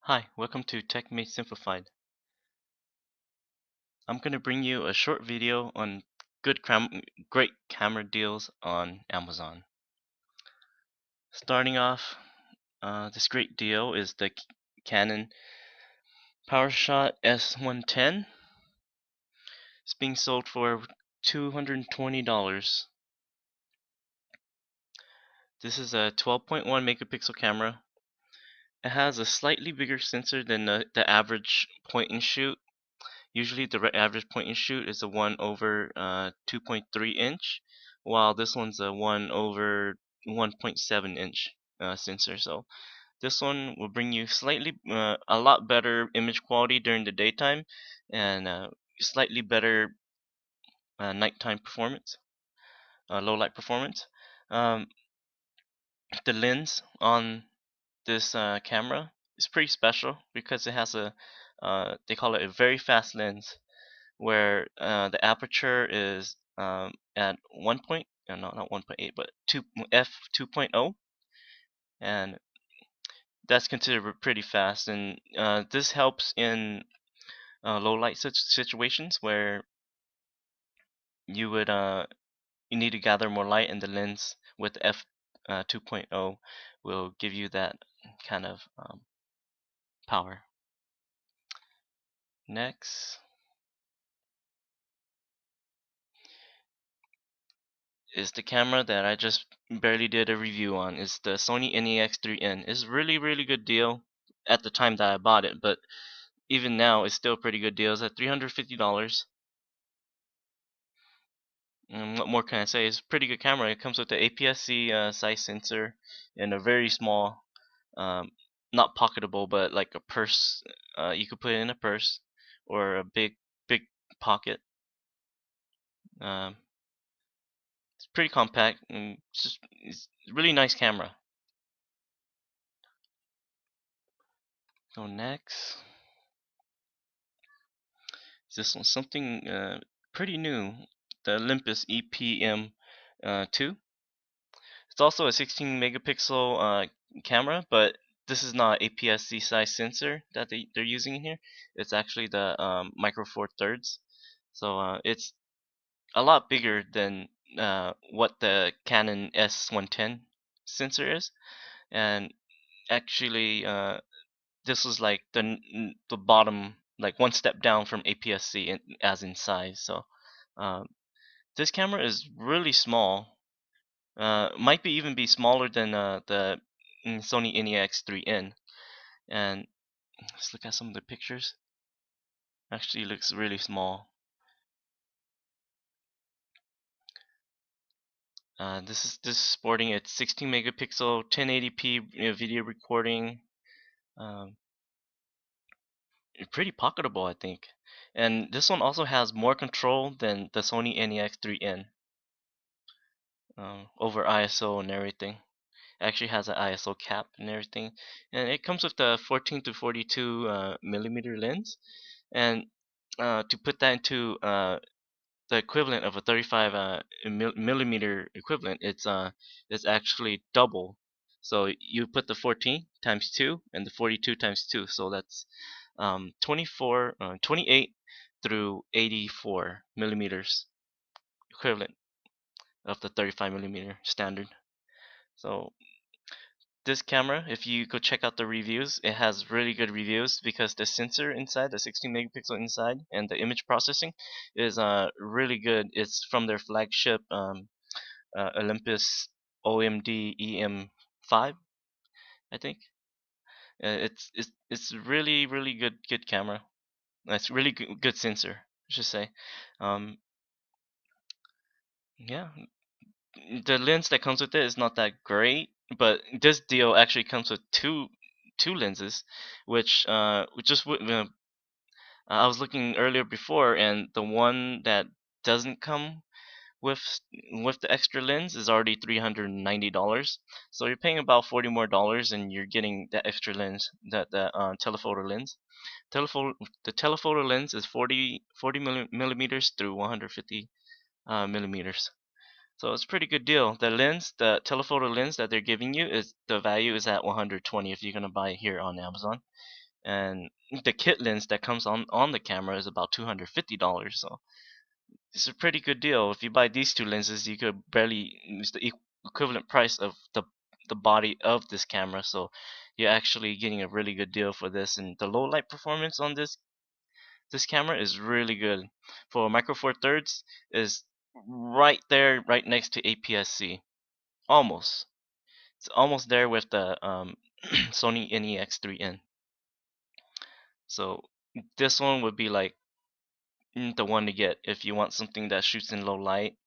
Hi, welcome to Tech Made Simplified. I'm going to bring you a short video on great camera deals on Amazon. Starting off, this great deal is the Canon PowerShot S110. It's being sold for $220. This is a 12.1 megapixel camera. It has a slightly bigger sensor than the average point and shoot. Usually the average point and shoot is a 1 over 2.3 inch, while this one's a 1 over 1.7 inch sensor. So this one will bring you a lot better image quality during the daytime and slightly better nighttime performance, low light performance. Um, the lens on this camera is pretty special because it has they call it a very fast lens, where the aperture is at 1 point, no, not 1.8, but f 2.0, and that's considered pretty fast. And this helps in low light situations where you would you need to gather more light, and the lens with f 2.0 will give you that kind of power. Next is the camera that I just barely did a review on. It's the Sony NEX 3N. It's really good deal at the time that I bought it, but even now it's still a pretty good deal. It's at $350. And what more can I say? It's a pretty good camera. It comes with the APS-C size sensor and a very small, um, not pocketable, but like a purse. You could put it in a purse or a big pocket. Um, it's pretty compact and it's a really nice camera. So next, this one's something pretty new, the Olympus EPM2. It's also a 16 megapixel camera, but this is not APS-C size sensor that they're using in here. It's actually the micro four thirds. So it's a lot bigger than what the Canon S110 sensor is, and actually this was like the bottom, like one step down from APS-C as in size. So this camera is really small. Might be even be smaller than the Sony NEX 3N. And let's look at some of the pictures. Actually, looks really small. This is sporting its 16 megapixel 1080p video recording. Um, Pretty pocketable, I think. And this one also has more control than the Sony NEX 3N over ISO and everything. It actually has an ISO cap and everything, and it comes with the 14 to 42 millimeter lens. And to put that into the equivalent of a 35 millimeter equivalent, it's actually double. So you put the 14 times 2 and the 42 times 2, so that's 28 through 84 millimeters equivalent of the 35 millimeter standard. So this camera, if you go check out the reviews, it has really good reviews because the sensor inside, the 16 megapixel inside, and the image processing is really good. It's from their flagship Olympus OMD EM5, I think. It's really good camera. It's really good sensor, I should say. Um, yeah, the lens that comes with it is not that great, but this deal actually comes with two lenses, which just I was looking earlier before, and the one that doesn't come with the extra lens is already $390. So you're paying about $40 more, and you're getting that extra lens, that telephoto lens. The telephoto lens is 40 millimeters through 150 millimeters. So it's a pretty good deal. The telephoto lens that they're giving you, is the value is at 120 if you're gonna buy it here on Amazon. and the kit lens that comes on the camera is about $250. So it's a pretty good deal. If you buy these two lenses, you could barely use the equivalent price of the body of this camera. So you're actually getting a really good deal for this, and the low light performance on this camera is really good. For Micro Four Thirds is right there, right next to APS-C. Almost. It's almost there with the Sony NEX 3N. So this one would be like the one to get if you want something that shoots in low light.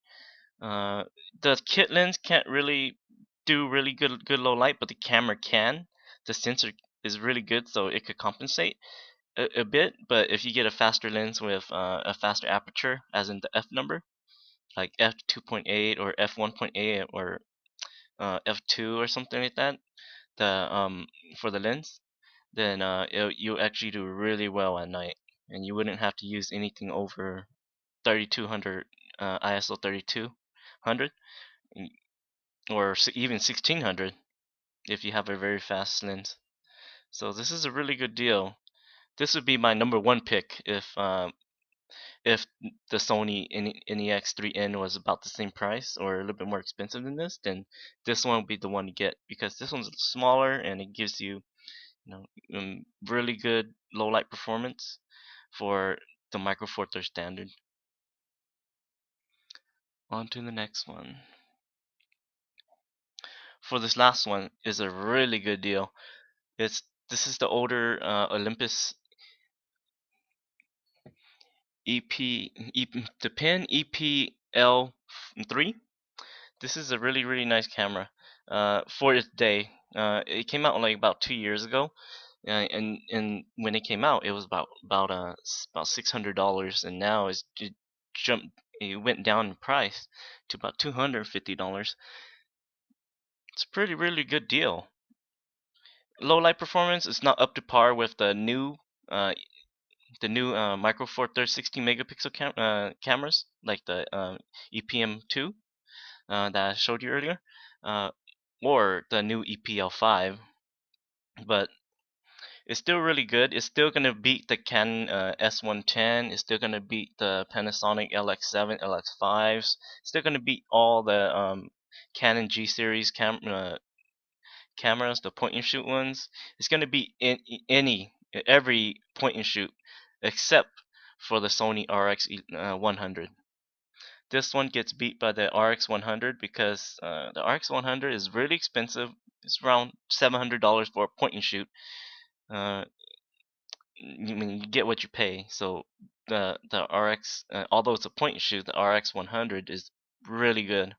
The kit lens can't really do really good low light, but the camera can. The sensor is really good, so it could compensate a bit. But if you get a faster lens with a faster aperture, as in the f number, like f2.8 or f1.8 or f2 or something like that, for the lens, then you actually do really well at night, and you wouldn't have to use anything over 3200 ISO 3200 or even 1600 if you have a very fast lens. So this is a really good deal. This would be my number one pick if the Sony NEX 3N was about the same price or a little bit more expensive than this. Then this one would be the one to get, because this one's smaller and it gives you, really good low light performance for the Micro Four Thirds standard. On to the next one. For this last one is a really good deal. This is the older Olympus the Pen EPL3. This is a really nice camera for its day. It came out like about 2 years ago, and when it came out, it was about $600, and now it went down in price to about $250. It's a really good deal. Low light performance is not up to par with uh, the new Micro Four Thirds 16 megapixel cameras, like the EPM2 that I showed you earlier, or the new EPL5, but it's still really good. It's still gonna beat the Canon S110. It's still gonna beat the Panasonic LX7, LX5s. It's still gonna beat all the Canon G series cameras, the point and shoot ones. It's gonna beat every point and shoot except for the Sony RX 100. This one gets beat by the RX 100 because the RX 100 is really expensive. It's around $700 for a point and shoot. You get what you pay. So the RX, although it's a point and shoot, the RX 100 is really good.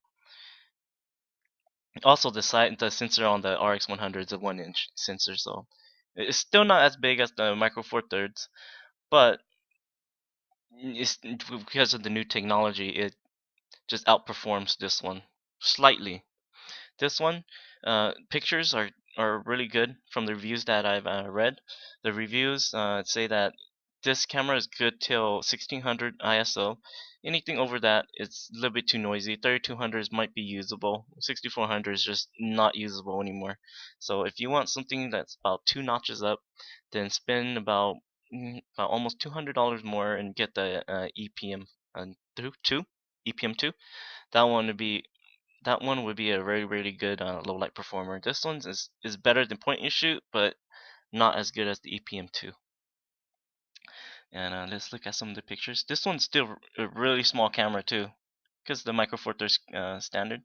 Also, the sensor on the RX 100 is a 1-inch sensor, so it's still not as big as the Micro Four Thirds, but it's because of the new technology, it just outperforms this one slightly. This one, pictures are really good from the reviews that I've read. The reviews say that this camera is good till 1600 ISO. Anything over that, it's a little bit too noisy. 3200s might be usable. 6400 is just not usable anymore. So if you want something that's about 2 notches up, then spend about almost $200 more and get the EPM2. That one would be a really good low light performer. This one is better than point and shoot, but not as good as the EPM2. And let's look at some of the pictures. This one's still a really small camera too, because the Micro Four Thirds standard.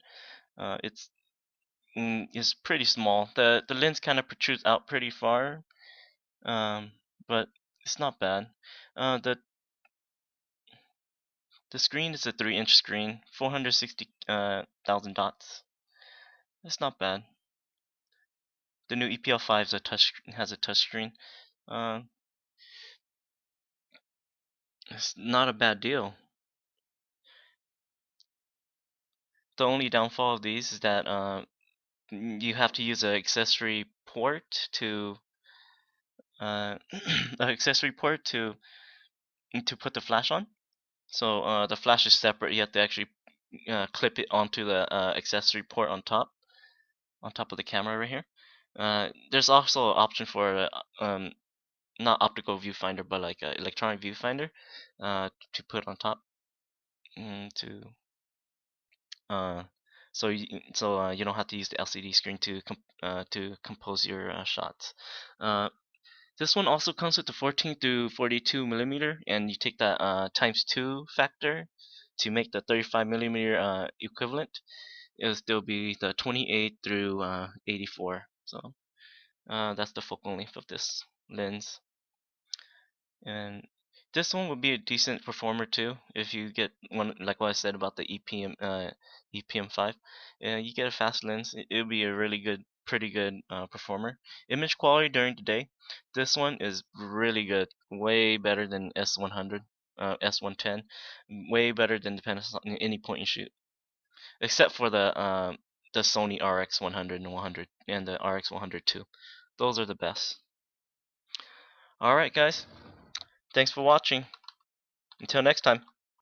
It's pretty small. The lens kind of protrudes out pretty far, but it's not bad. The screen is a 3-inch screen, 460,000 dots. It's not bad. The new EPL5 has a touch screen. It's not a bad deal. The only downfall of these is that you have to use an accessory port to put the flash on. So the flash is separate. You have to actually clip it onto the accessory port on top of the camera right here. There's also an option for not optical viewfinder, but like a electronic viewfinder, to put on top, to you don't have to use the LCD screen to compose your shots. This one also comes with the 14 to 42 millimeter, and you take that times 2 factor to make the 35 millimeter equivalent. It'll still be the 28 through 84. So that's the focal length of this lens. And this one would be a decent performer too if you get one, like what I said about the EPM5. You get a fast lens, it'll be a really good, pretty good performer. Image quality during the day, this one is really good, way better than S100, S110, way better than the Panasonic any point and shoot, except for the Sony RX100 and 100 and the RX100 too. Those are the best. All right, guys. Thanks for watching. Until next time.